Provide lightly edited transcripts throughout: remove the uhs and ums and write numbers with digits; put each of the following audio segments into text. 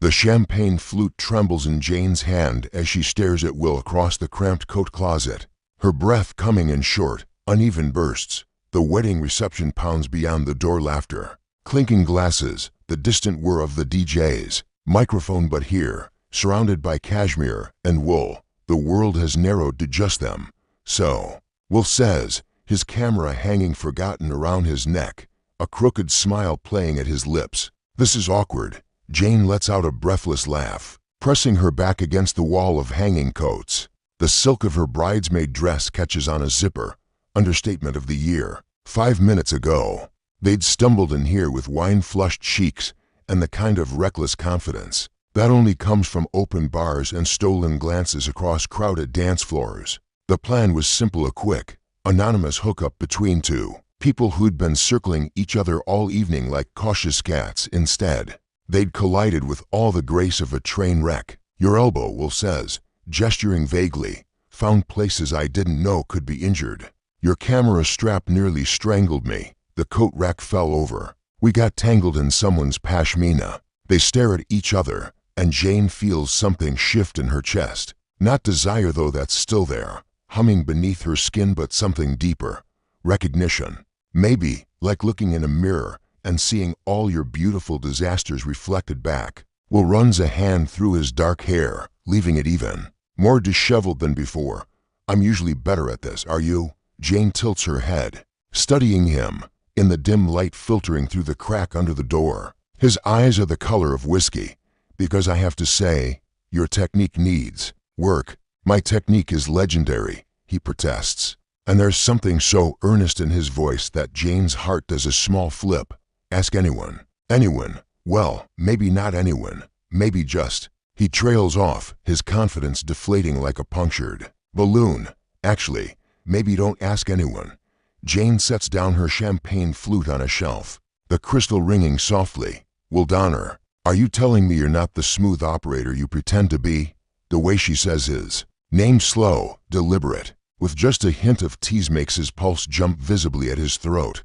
The champagne flute trembles in Jane's hand as she stares at Will across the cramped coat closet. Her breath coming in short, uneven bursts. The wedding reception pounds beyond the door, laughter, clinking glasses, the distant whir of the DJ's microphone. But here, surrounded by cashmere and wool, the world has narrowed to just them. So, Will says, his camera hanging forgotten around his neck, a crooked smile playing at his lips. This is awkward. Jane lets out a breathless laugh, pressing her back against the wall of hanging coats. The silk of her bridesmaid dress catches on a zipper. Understatement of the year. 5 minutes ago, they'd stumbled in here with wine-flushed cheeks and the kind of reckless confidence that only comes from open bars and stolen glances across crowded dance floors. The plan was simple, a quick, anonymous hookup between two people who'd been circling each other all evening like cautious cats. Instead, they'd collided with all the grace of a train wreck. Your elbow, Will says, gesturing vaguely, found places I didn't know could be injured. Your camera strap nearly strangled me. The coat rack fell over. We got tangled in someone's pashmina. They stare at each other, and Jane feels something shift in her chest. Not desire, though, that's still there, humming beneath her skin, but something deeper. Recognition. Maybe, like looking in a mirror and seeing all your beautiful disasters reflected back. Will runs a hand through his dark hair, leaving it even more disheveled than before. I'm usually better at this, are you? Jane tilts her head, studying him, in the dim light filtering through the crack under the door. His eyes are the color of whiskey. Because I have to say, your technique needs work. My technique is legendary, he protests. And there's something so earnest in his voice that Jane's heart does a small flip. Ask anyone. Anyone. Well, maybe not anyone. Maybe just. He trails off, his confidence deflating like a punctured balloon. Actually, maybe don't ask anyone. Jane sets down her champagne flute on a shelf, the crystal ringing softly. Will Donner, are you telling me you're not the smooth operator you pretend to be? The way she says his name slow, deliberate, with just a hint of tease makes his pulse jump visibly at his throat.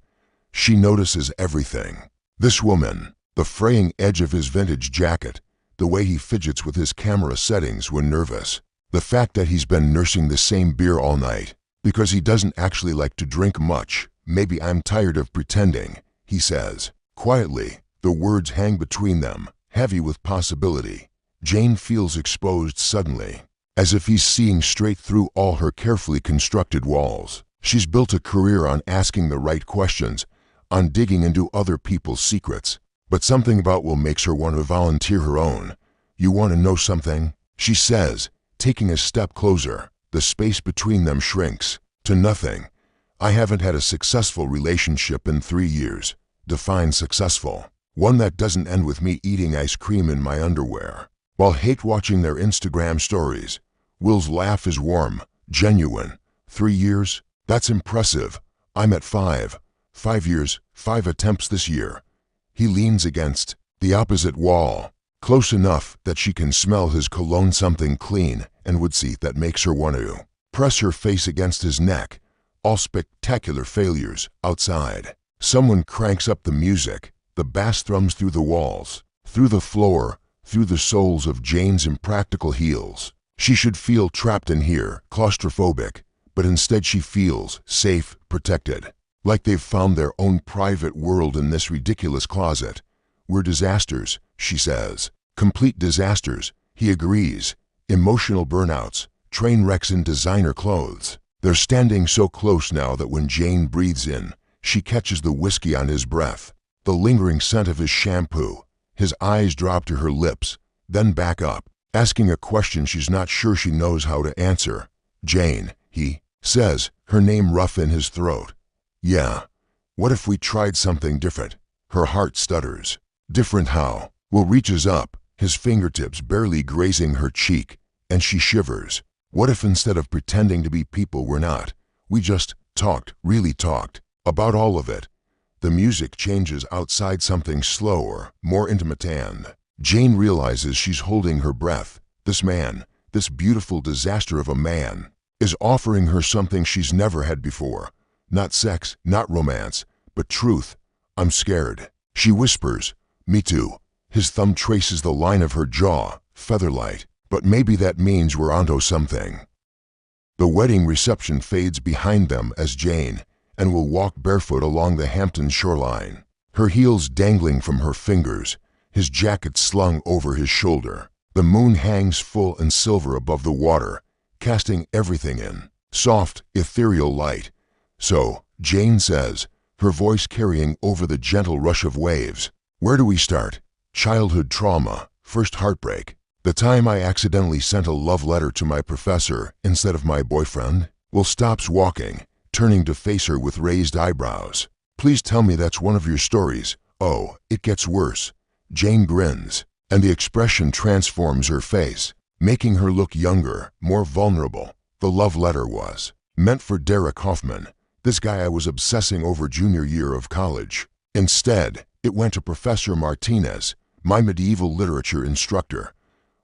She notices everything. This woman, the fraying edge of his vintage jacket, the way he fidgets with his camera settings when nervous, the fact that he's been nursing the same beer all night, because he doesn't actually like to drink much. Maybe I'm tired of pretending, he says, quietly. The words hang between them, heavy with possibility. Jane feels exposed suddenly, as if he's seeing straight through all her carefully constructed walls. She's built a career on asking the right questions, on digging into other people's secrets. But something about Will makes her want to volunteer her own. You want to know something? She says, taking a step closer. The space between them shrinks to nothing. I haven't had a successful relationship in 3 years. Define successful. One that doesn't end with me eating ice cream in my underwear while hate watching their Instagram stories. Will's laugh is warm, genuine. 3 years? That's impressive. I'm at 5. 5 years, 5 attempts this year. He leans against the opposite wall, close enough that she can smell his cologne, something clean and woodsy that makes her want to press her face against his neck. All spectacular failures outside. Someone cranks up the music. The bass thrums through the walls, through the floor, through the soles of Jane's impractical heels. She should feel trapped in here, claustrophobic, but instead she feels safe, protected, like they've found their own private world in this ridiculous closet. We're disasters, she says. Complete disasters, he agrees. Emotional burnouts, train wrecks in designer clothes. They're standing so close now that when Jane breathes in, she catches the whiskey on his breath. The lingering scent of his shampoo. His eyes drop to her lips, then back up, asking a question she's not sure she knows how to answer. Jane, he says, her name rough in his throat. Yeah. What if we tried something different? Her heart stutters. Different how? Will reaches up, his fingertips barely grazing her cheek, and she shivers. What if instead of pretending to be people we're not, we just talked, really talked, about all of it? The music changes outside, something slower, more intimate, and Jane realizes she's holding her breath. This man, this beautiful disaster of a man, is offering her something she's never had before. Not sex, not romance, but truth. I'm scared. She whispers, me too. His thumb traces the line of her jaw, featherlight, but maybe that means we're onto something. The wedding reception fades behind them as Jane and will walk barefoot along the Hampton shoreline, her heels dangling from her fingers, his jacket slung over his shoulder. The moon hangs full and silver above the water, casting everything in soft, ethereal light. So, Jane says, her voice carrying over the gentle rush of waves, "Where do we start? Childhood trauma, first heartbreak, the time I accidentally sent a love letter to my professor instead of my boyfriend." Will stops walking, turning to face her with raised eyebrows. "Please tell me that's one of your stories." "Oh, it gets worse." Jane grins, and the expression transforms her face, making her look younger, more vulnerable. The love letter was meant for Derek Hoffman, this guy I was obsessing over junior year of college. Instead, it went to Professor Martinez, my medieval literature instructor.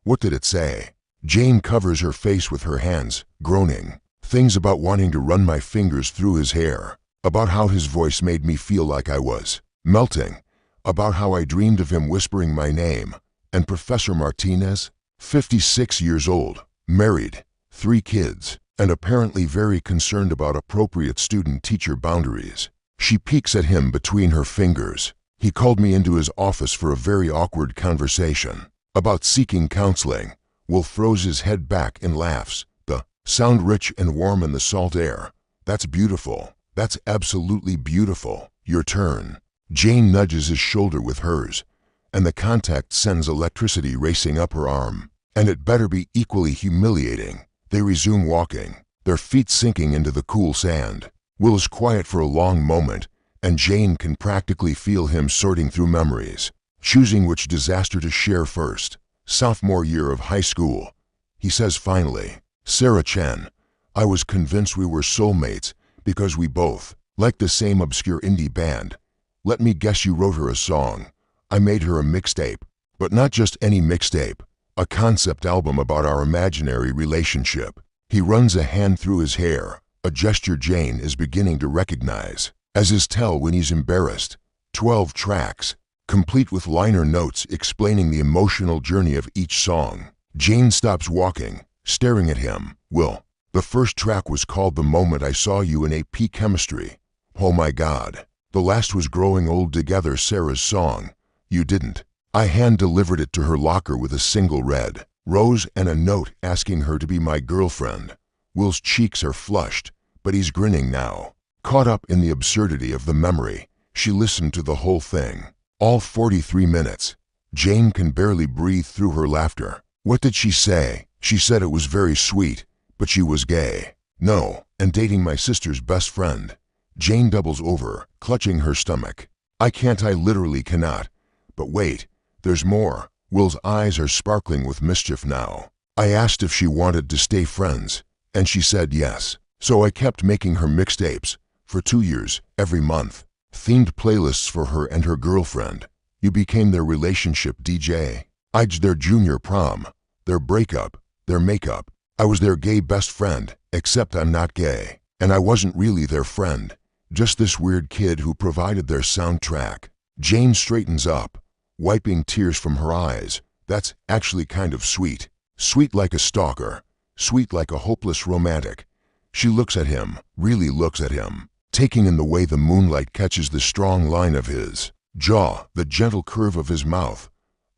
What did it say? Jane covers her face with her hands, groaning. Things about wanting to run my fingers through his hair, about how his voice made me feel like I was melting, about how I dreamed of him whispering my name. And Professor Martinez, 56 years old, married, 3 kids, and apparently very concerned about appropriate student-teacher boundaries. She peeks at him between her fingers. He called me into his office for a very awkward conversation about seeking counseling. Will throws his head back and laughs. The sound rich and warm in the salt air. That's beautiful. That's absolutely beautiful. Your turn. Jane nudges his shoulder with hers, and the contact sends electricity racing up her arm. And it better be equally humiliating. They resume walking, their feet sinking into the cool sand. Will is quiet for a long moment, and Jane can practically feel him sorting through memories, choosing which disaster to share first. Sophomore year of high school. He says finally, "Sarah Chen, I was convinced we were soulmates because we both liked the same obscure indie band. Let me guess, you wrote her a song. I made her a mixtape, but not just any mixtape, a concept album about our imaginary relationship." He runs a hand through his hair, a gesture Jane is beginning to recognize, as is tell when he's embarrassed. 12 tracks, complete with liner notes explaining the emotional journey of each song. Jane stops walking, staring at him. "Will, the first track was called The Moment I Saw You in AP Chemistry. Oh my God. The last was Growing Old Together, Sarah's song. You didn't." I hand-delivered it to her locker with a single red rose and a note asking her to be my girlfriend. Will's cheeks are flushed, but he's grinning now. Caught up in the absurdity of the memory, she listened to the whole thing. All 43 minutes. Jane can barely breathe through her laughter. What did she say? She said it was very sweet, but she was gay. No, and dating my sister's best friend. Jane doubles over, clutching her stomach. I literally cannot. But wait, there's more. Will's eyes are sparkling with mischief now. I asked if she wanted to stay friends, and she said yes. So I kept making her mixtapes, for 2 years, every month. Themed playlists for her and her girlfriend. You became their relationship DJ. I'd their junior prom, their breakup, their makeup. I was their gay best friend, except I'm not gay. And I wasn't really their friend, just this weird kid who provided their soundtrack. Jane straightens up, wiping tears from her eyes. That's actually kind of sweet. Sweet like a stalker. Sweet like a hopeless romantic. She looks at him, really looks at him, taking in the way the moonlight catches the strong line of his jaw, the gentle curve of his mouth.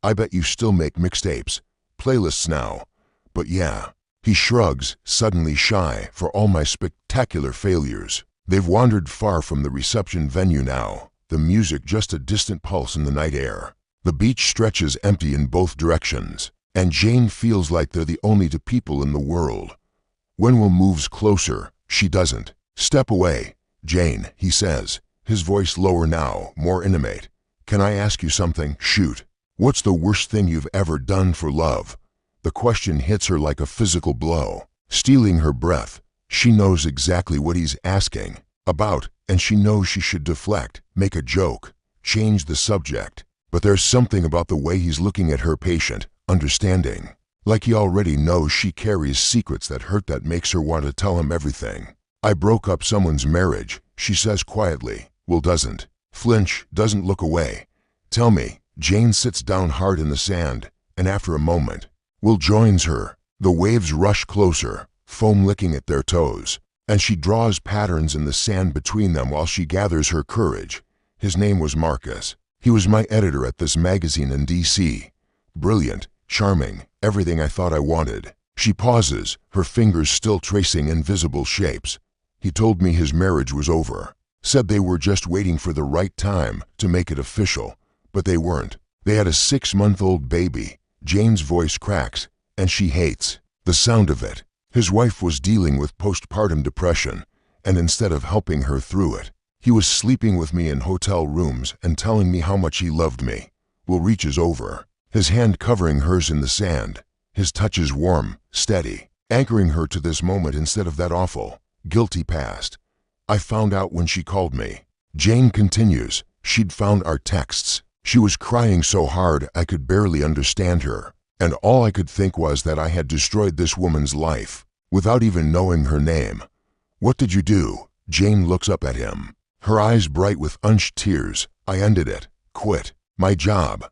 I bet you still make mixtapes, playlists now. But yeah. He shrugs, suddenly shy for all my spectacular failures. They've wandered far from the reception venue now, the music just a distant pulse in the night air. The beach stretches empty in both directions, and Jane feels like they're the only two people in the world. When Will moves closer, she doesn't. "Step away, Jane," he says, his voice lower now, more intimate. "Can I ask you something?" "Shoot." "What's the worst thing you've ever done for love?" The question hits her like a physical blow, stealing her breath. She knows exactly what he's asking about, and she knows she should deflect, make a joke, change the subject. But there's something about the way he's looking at her, patient, understanding. Like he already knows she carries secrets that hurt, that makes her want to tell him everything. "I broke up someone's marriage," she says quietly. Will doesn't flinch, doesn't look away. "Tell me," Jane sits down hard in the sand, and after a moment, Will joins her. The waves rush closer, foam licking at their toes, and she draws patterns in the sand between them while she gathers her courage. His name was Marcus. He was my editor at this magazine in D.C. Brilliant, charming, everything I thought I wanted. She pauses, her fingers still tracing invisible shapes. He told me his marriage was over. Said they were just waiting for the right time to make it official. But they weren't. They had a 6-month-old baby. Jane's voice cracks, and she hates the sound of it. His wife was dealing with postpartum depression, and instead of helping her through it, he was sleeping with me in hotel rooms and telling me how much he loved me. Will reaches over, his hand covering hers in the sand. His touch is warm, steady, anchoring her to this moment instead of that awful, guilty past. I found out when she called me. Jane continues, she'd found our texts. She was crying so hard I could barely understand her, and all I could think was that I had destroyed this woman's life, without even knowing her name. What did you do? Jane looks up at him, her eyes bright with unshed tears. I ended it, quit my job,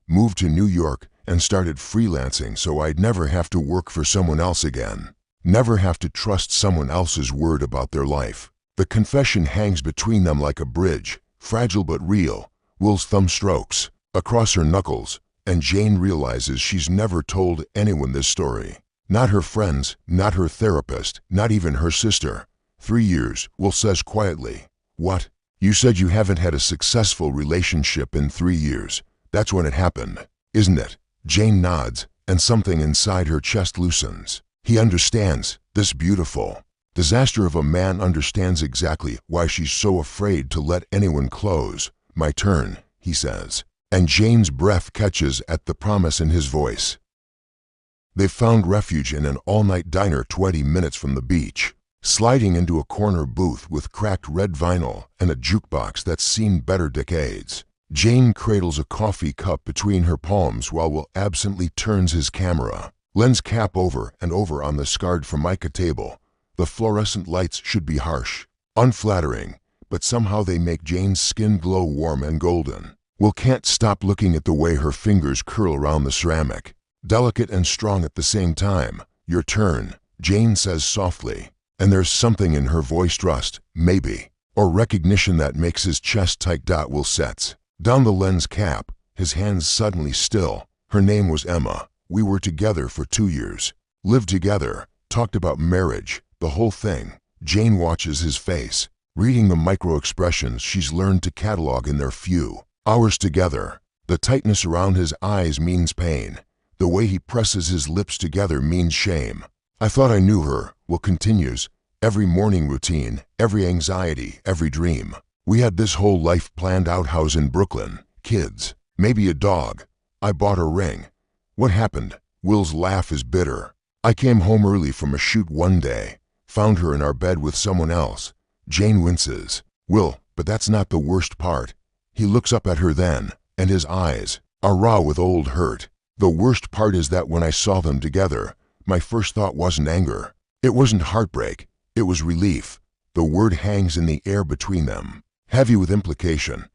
moved to New York and started freelancing so I'd never have to work for someone else again, never have to trust someone else's word about their life. The confession hangs between them like a bridge, fragile but real. Will's thumb strokes across her knuckles, and Jane realizes she's never told anyone this story. Not her friends, not her therapist, not even her sister. 3 years, Will says quietly. What? You said you haven't had a successful relationship in 3 years. That's when it happened, isn't it? Jane nods, and something inside her chest loosens. He understands. This beautiful disaster of a man understands exactly why she's so afraid to let anyone close. My turn, he says, and Jane's breath catches at the promise in his voice. They found refuge in an all-night diner 20 minutes from the beach, sliding into a corner booth with cracked red vinyl and a jukebox that's seen better decades. Jane cradles a coffee cup between her palms while Will absently turns his camera, lens cap over and over on the scarred Formica table. The fluorescent lights should be harsh, unflattering, but somehow they make Jane's skin glow warm and golden. Will can't stop looking at the way her fingers curl around the ceramic, delicate and strong at the same time. Your turn, Jane says softly, and there's something in her voice, trust, maybe, or recognition that makes his chest tight. Will sets down the lens cap, his hands suddenly still. Her name was Emma. We were together for 2 years, lived together, talked about marriage, the whole thing. Jane watches his face, reading the micro-expressions she's learned to catalog in their few hours together. The tightness around his eyes means pain. The way he presses his lips together means shame. I thought I knew her, Will continues. Every morning routine, every anxiety, every dream. We had this whole life planned out, house in Brooklyn, kids, maybe a dog. I bought a ring. What happened? Will's laugh is bitter. I came home early from a shoot one day, found her in our bed with someone else. Jane winces. Will, but that's not the worst part. He looks up at her then, and his eyes are raw with old hurt. The worst part is that when I saw them together, my first thought wasn't anger. It wasn't heartbreak. It was relief. The word hangs in the air between them, heavy with implication.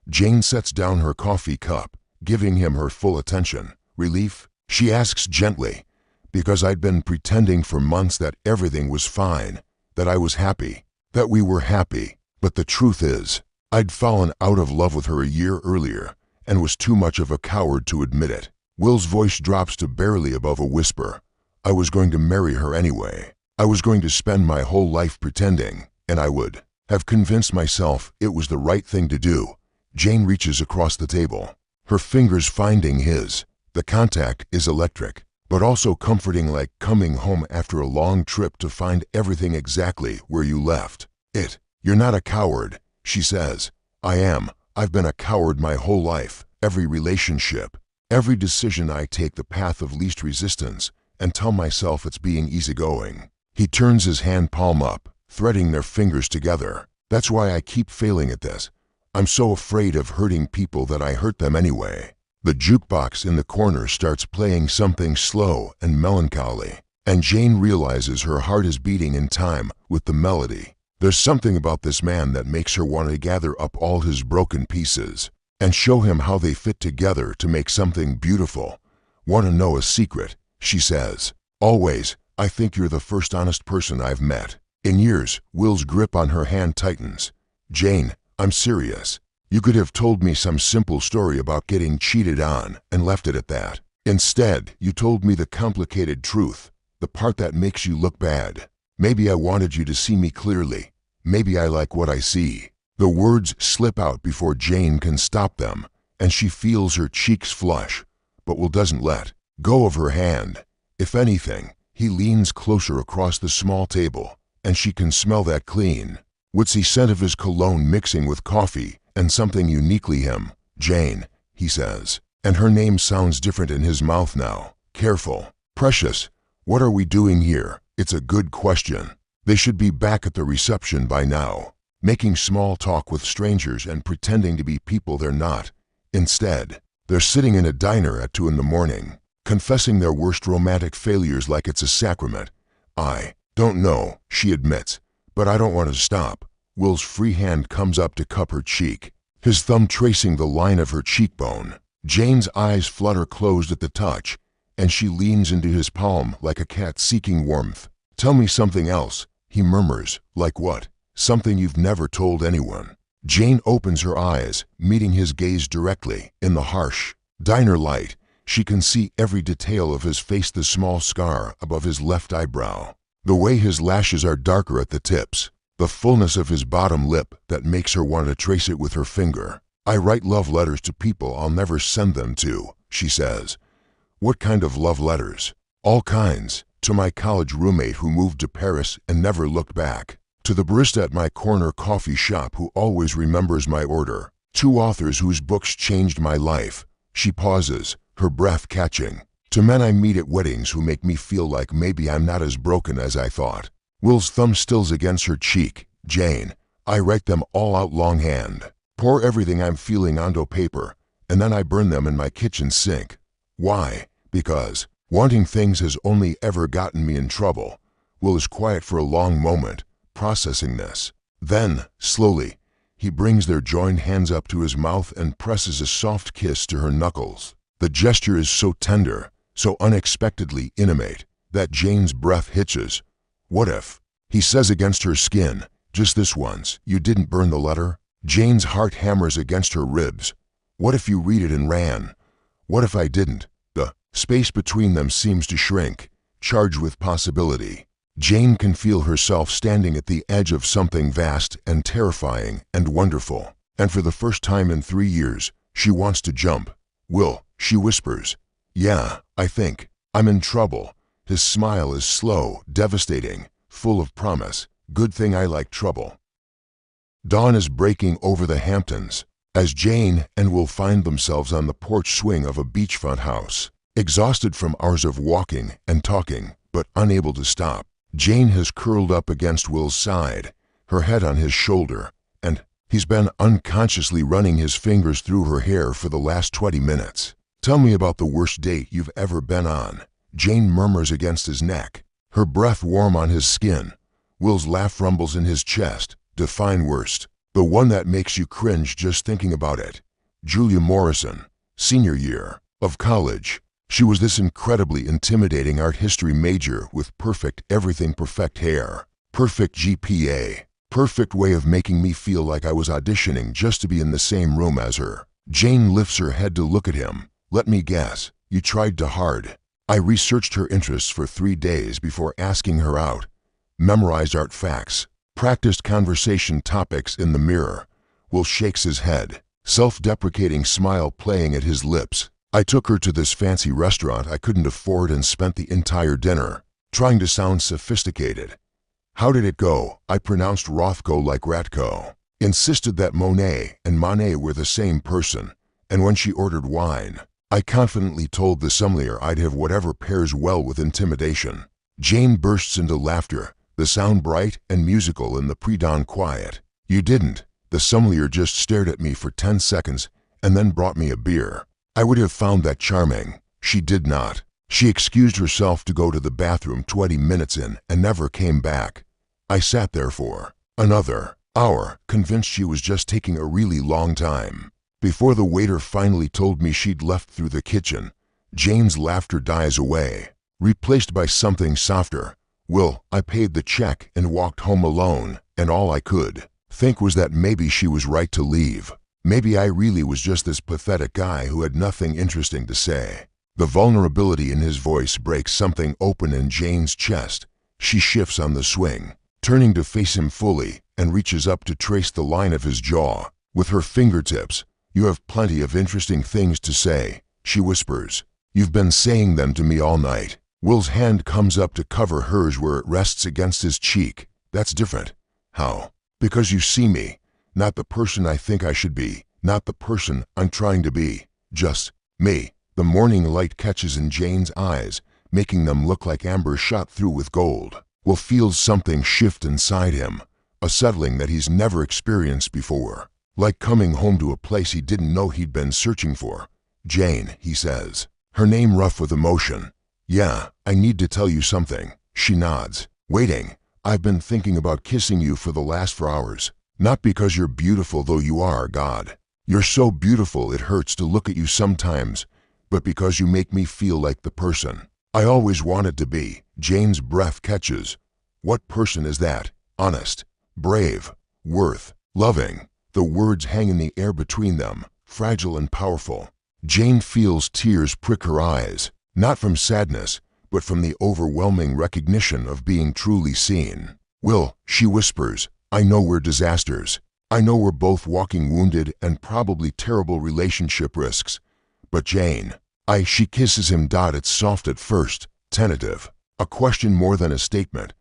Jane sets down her coffee cup, giving him her full attention. Relief? She asks gently. Because I'd been pretending for months that everything was fine, that I was happy, that we were happy. But the truth is, I'd fallen out of love with her a year earlier and was too much of a coward to admit it. Will's voice drops to barely above a whisper. I was going to marry her anyway. I was going to spend my whole life pretending, and I would have convinced myself it was the right thing to do. Jane reaches across the table, her fingers finding his. The contact is electric, but also comforting, like coming home after a long trip to find everything exactly where you left it. You're not a coward, she says. I am. I've been a coward my whole life. Every relationship, every decision I take the path of least resistance and tell myself it's being easygoing. He turns his hand palm up, threading their fingers together. That's why I keep failing at this. I'm so afraid of hurting people that I hurt them anyway. The jukebox in the corner starts playing something slow and melancholy, and Jane realizes her heart is beating in time with the melody. There's something about this man that makes her want to gather up all his broken pieces and show him how they fit together to make something beautiful. Want to know a secret? She says. Always, I think you're the first honest person I've met in years. Will's grip on her hand tightens. Jane, I'm serious. You could have told me some simple story about getting cheated on and left it at that. Instead, you told me the complicated truth, the part that makes you look bad. Maybe I wanted you to see me clearly. Maybe I like what I see. The words slip out before Jane can stop them, and she feels her cheeks flush, but Will doesn't let go of her hand. If anything, he leans closer across the small table, and she can smell that clean, woodsy scent of his cologne mixing with coffee and something uniquely him. Jane, he says, and her name sounds different in his mouth now. Careful. Precious. What are we doing here? It's a good question. They should be back at the reception by now, making small talk with strangers and pretending to be people they're not. Instead, they're sitting in a diner at 2 in the morning, confessing their worst romantic failures like it's a sacrament. I don't know, she admits, but I don't want to stop. Will's free hand comes up to cup her cheek, his thumb tracing the line of her cheekbone. Jane's eyes flutter closed at the touch, and she leans into his palm like a cat seeking warmth. Tell me something else, he murmurs. Like what? Something you've never told anyone. Jane opens her eyes, meeting his gaze directly. In the harsh diner light, she can see every detail of his face, the small scar above his left eyebrow, the way his lashes are darker at the tips, the fullness of his bottom lip that makes her want to trace it with her finger. I write love letters to people I'll never send them to, she says. What kind of love letters? All kinds. To my college roommate who moved to Paris and never looked back. To the barista at my corner coffee shop who always remembers my order. To authors whose books changed my life. She pauses, her breath catching. To men I meet at weddings who make me feel like maybe I'm not as broken as I thought. Will's thumb stills against her cheek. Jane, I write them all out longhand. Pour everything I'm feeling onto paper, and then I burn them in my kitchen sink. Why? Because wanting things has only ever gotten me in trouble. Will is quiet for a long moment, processing this. Then, slowly, he brings their joined hands up to his mouth and presses a soft kiss to her knuckles. The gesture is so tender, so unexpectedly intimate, that Jane's breath hitches. What if? He says against her skin, just this once, you didn't burn the letter? Jane's heart hammers against her ribs. What if you read it and ran? What if I didn't? The space between them seems to shrink, charged with possibility. Jane can feel herself standing at the edge of something vast and terrifying and wonderful. And for the first time in 3 years, she wants to jump. Will, she whispers. Yeah, I think. I'm in trouble. His smile is slow, devastating, full of promise. Good thing I like trouble. Dawn is breaking over the Hamptons, as Jane and Will find themselves on the porch swing of a beachfront house, exhausted from hours of walking and talking, but unable to stop. Jane has curled up against Will's side, her head on his shoulder, and he's been unconsciously running his fingers through her hair for the last 20 minutes. Tell me about the worst date you've ever been on, Jane murmurs against his neck, her breath warm on his skin. Will's laugh rumbles in his chest. Define worst. The one that makes you cringe just thinking about it. Julia Morrison, senior year of college. She was this incredibly intimidating art history major with perfect everything, perfect hair, perfect GPA, perfect way of making me feel like I was auditioning just to be in the same room as her. Jane lifts her head to look at him. Let me guess, you tried too hard. I researched her interests for 3 days before asking her out. Memorized art facts. Practiced conversation topics in the mirror. Will shakes his head, self-deprecating smile playing at his lips. I took her to this fancy restaurant I couldn't afford and spent the entire dinner trying to sound sophisticated. How did it go? I pronounced Rothko like Ratko. Insisted that Monet and Monet were the same person. And when she ordered wine, I confidently told the sommelier I'd have whatever pairs well with intimidation. Jane bursts into laughter, the sound bright and musical in the pre-dawn quiet. You didn't. The sommelier just stared at me for 10 seconds and then brought me a beer. I would have found that charming. She did not. She excused herself to go to the bathroom 20 minutes in and never came back. I sat there for another hour, convinced she was just taking a really long time. Before the waiter finally told me she'd left through the kitchen, Jane's laughter dies away, replaced by something softer. Will, I paid the check and walked home alone, and all I could think was that maybe she was right to leave. Maybe I really was just this pathetic guy who had nothing interesting to say. The vulnerability in his voice breaks something open in Jane's chest. She shifts on the swing, turning to face him fully, and reaches up to trace the line of his jaw with her fingertips. "You have plenty of interesting things to say," she whispers. "You've been saying them to me all night." Will's hand comes up to cover hers where it rests against his cheek. "That's different." "How?" "Because you see me, not the person I think I should be, not the person I'm trying to be, just me." The morning light catches in Jane's eyes, making them look like amber shot through with gold. Will feels something shift inside him, a settling that he's never experienced before. Like coming home to a place he didn't know he'd been searching for. "Jane," he says, her name rough with emotion. "Yeah, I need to tell you something." She nods. "Waiting. I've been thinking about kissing you for the last 4 hours. Not because you're beautiful, though you are, God. You're so beautiful it hurts to look at you sometimes, but because you make me feel like the person I always wanted to be." Jane's breath catches. What person is that? Honest, brave, worth loving. The words hang in the air between them, fragile and powerful. Jane feels tears prick her eyes, not from sadness, but from the overwhelming recognition of being truly seen. "Will," she whispers, "I know we're disasters. I know we're both walking wounded and probably terrible relationship risks. But Jane, She kisses him. It's soft at first, tentative, a question more than a statement.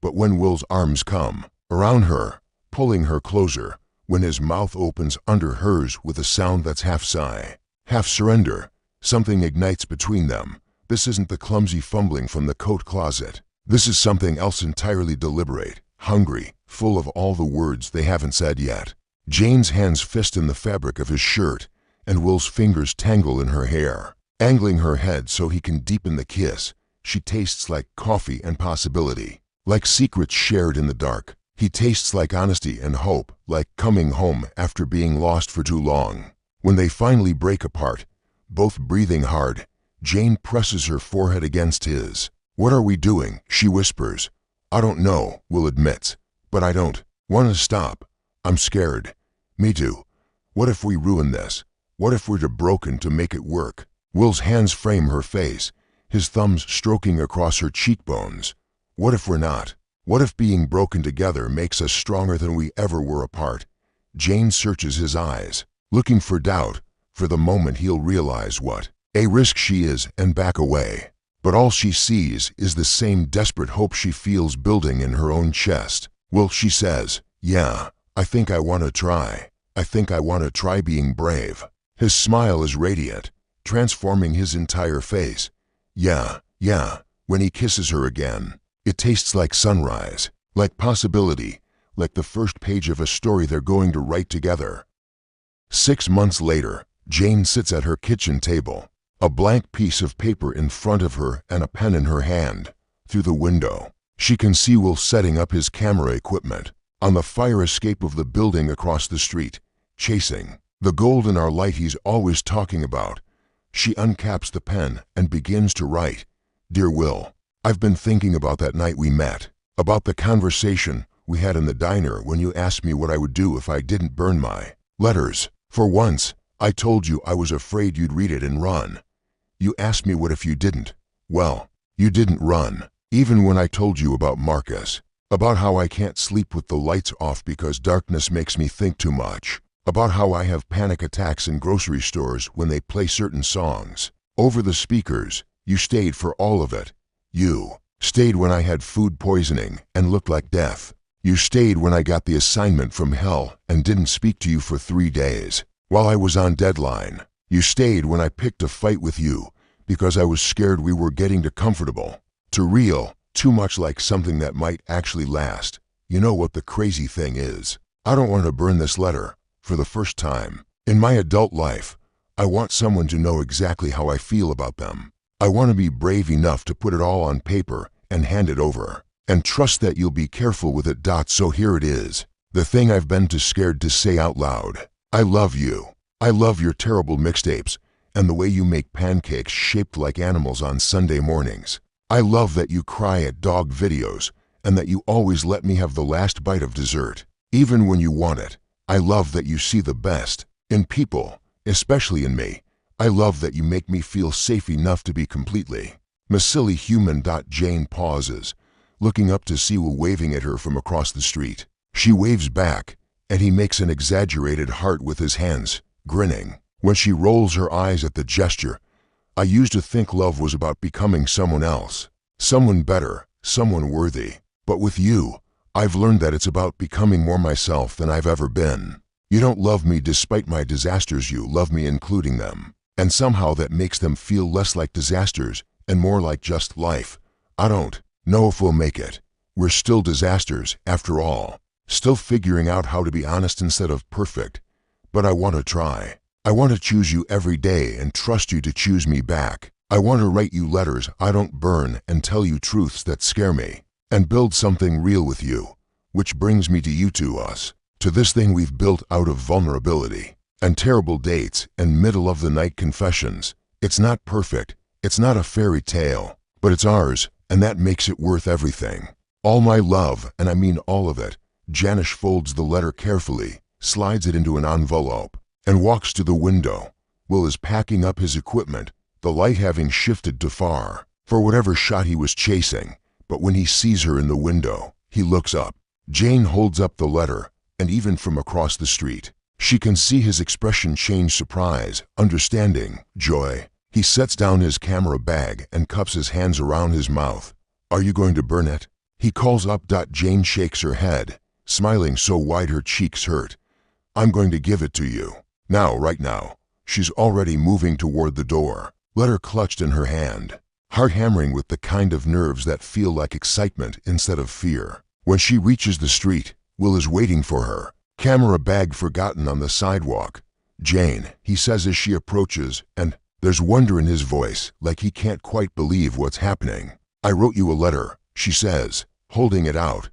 But when Will's arms come around her, pulling her closer, when his mouth opens under hers with a sound that's half sigh, half surrender, something ignites between them. This isn't the clumsy fumbling from the coat closet. This is something else entirely deliberate, hungry, full of all the words they haven't said yet. Jane's hands fist in the fabric of his shirt, and Will's fingers tangle in her hair, angling her head so he can deepen the kiss. She tastes like coffee and possibility, like secrets shared in the dark. He tastes like honesty and hope, like coming home after being lost for too long. When they finally break apart, both breathing hard, Jane presses her forehead against his. "What are we doing?" she whispers. "I don't know," Will admits, "but I don't want to stop. I'm scared." "Me too. What if we ruin this? What if we're too broken to make it work?" Will's hands frame her face, his thumbs stroking across her cheekbones. "What if we're not? What if being broken together makes us stronger than we ever were apart?" Jane searches his eyes, looking for doubt, for the moment he'll realize what a risk she is and back away. But all she sees is the same desperate hope she feels building in her own chest. "Well," she says, "yeah, I think I want to try. I think I want to try being brave." His smile is radiant, transforming his entire face. Yeah. When he kisses her again, it tastes like sunrise, like possibility, like the first page of a story they're going to write together. 6 months later, Jane sits at her kitchen table, a blank piece of paper in front of her and a pen in her hand. Through the window, she can see Will setting up his camera equipment on the fire escape of the building across the street, chasing the gold in our light he's always talking about. She uncaps the pen and begins to write. "Dear Will, I've been thinking about that night we met, about the conversation we had in the diner when you asked me what I would do if I didn't burn my letters. For once, I told you I was afraid you'd read it and run. You asked me what if you didn't. Well, you didn't run. Even when I told you about Marcus, about how I can't sleep with the lights off because darkness makes me think too much, about how I have panic attacks in grocery stores when they play certain songs over the speakers, you stayed for all of it. You stayed when I had food poisoning and looked like death. You stayed when I got the assignment from hell and didn't speak to you for 3 days while I was on deadline. You stayed when I picked a fight with you because I was scared we were getting too comfortable, too real, too much like something that might actually last. You know what the crazy thing is? I don't want to burn this letter. For the first time in my adult life, I want someone to know exactly how I feel about them. I want to be brave enough to put it all on paper and hand it over, and trust that you'll be careful with it. So here it is, the thing I've been too scared to say out loud. I love you. I love your terrible mixtapes and the way you make pancakes shaped like animals on Sunday mornings. I love that you cry at dog videos and that you always let me have the last bite of dessert, even when you want it. I love that you see the best in people, especially in me. I love that you make me feel safe enough to be completely my silly human. Jane pauses, looking up to see Will waving at her from across the street. She waves back, and he makes an exaggerated heart with his hands, grinning. When she rolls her eyes at the gesture, I used to think love was about becoming someone else, someone better, someone worthy. But with you, I've learned that it's about becoming more myself than I've ever been. You don't love me despite my disasters, you love me including them. And somehow that makes them feel less like disasters and more like just life. I don't know if we'll make it. We're still disasters, after all. Still figuring out how to be honest instead of perfect. But I want to try. I want to choose you every day and trust you to choose me back. I want to write you letters I don't burn and tell you truths that scare me. And build something real with you. Which brings me to you, to us. To this thing we've built out of vulnerability. And terrible dates and middle-of-the-night confessions. It's not perfect. It's not a fairy tale. But it's ours, and that makes it worth everything. All my love, and I mean all of it. Janish folds the letter carefully, slides it into an envelope, and walks to the window. Will is packing up his equipment, the light having shifted to far, for whatever shot he was chasing. But when he sees her in the window, he looks up. Jane holds up the letter, and even from across the street, she can see his expression change: surprise, understanding, joy. He sets down his camera bag and cups his hands around his mouth. Are you going to burn it? He calls up. Jane shakes her head, smiling so wide her cheeks hurt. I'm going to give it to you. Now, right now. She's already moving toward the door, letter clutched in her hand, heart hammering with the kind of nerves that feel like excitement instead of fear. When she reaches the street, Will is waiting for her, camera bag forgotten on the sidewalk. Jane, he says as she approaches, and there's wonder in his voice, like he can't quite believe what's happening. I wrote you a letter, she says, holding it out.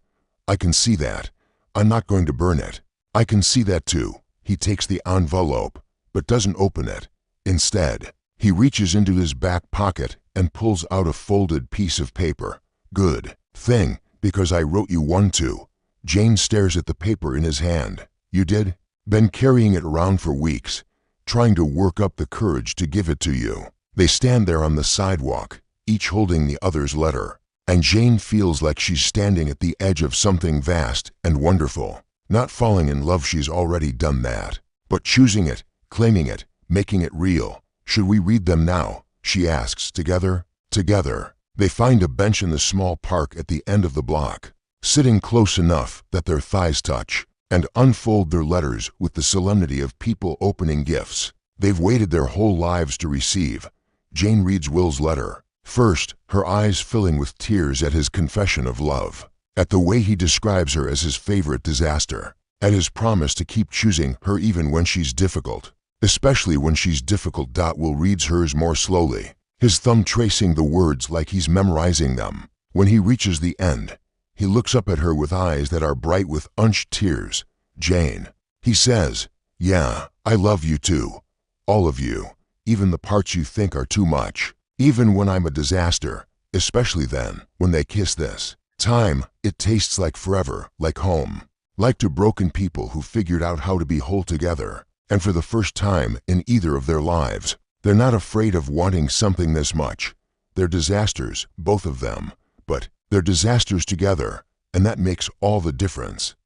I can see that. I'm not going to burn it. I can see that too. He takes the envelope, but doesn't open it. Instead, he reaches into his back pocket and pulls out a folded piece of paper. Good thing, because I wrote you one too. Jane stares at the paper in his hand. You did? Been carrying it around for weeks, trying to work up the courage to give it to you. They stand there on the sidewalk, each holding the other's letter, and Jane feels like she's standing at the edge of something vast and wonderful. Not falling in love, she's already done that, but choosing it, claiming it, making it real. Should we read them now? She asks. Together? Together. They find a bench in the small park at the end of the block, sitting close enough that their thighs touch, and unfold their letters with the solemnity of people opening gifts they've waited their whole lives to receive. Jane reads Will's letter. First, her eyes filling with tears at his confession of love, at the way he describes her as his favorite disaster, at his promise to keep choosing her even when she's difficult, especially when she's difficult. Will reads hers more slowly, his thumb tracing the words like he's memorizing them. When he reaches the end, he looks up at her with eyes that are bright with unshed tears. Jane, he says, yeah, I love you too. All of you, even the parts you think are too much. Even when I'm a disaster, especially then, when they kiss this time, it tastes like forever, like home. Like to broken people who figured out how to be whole together, and for the first time in either of their lives, they're not afraid of wanting something this much. They're disasters, both of them, but they're disasters together, and that makes all the difference.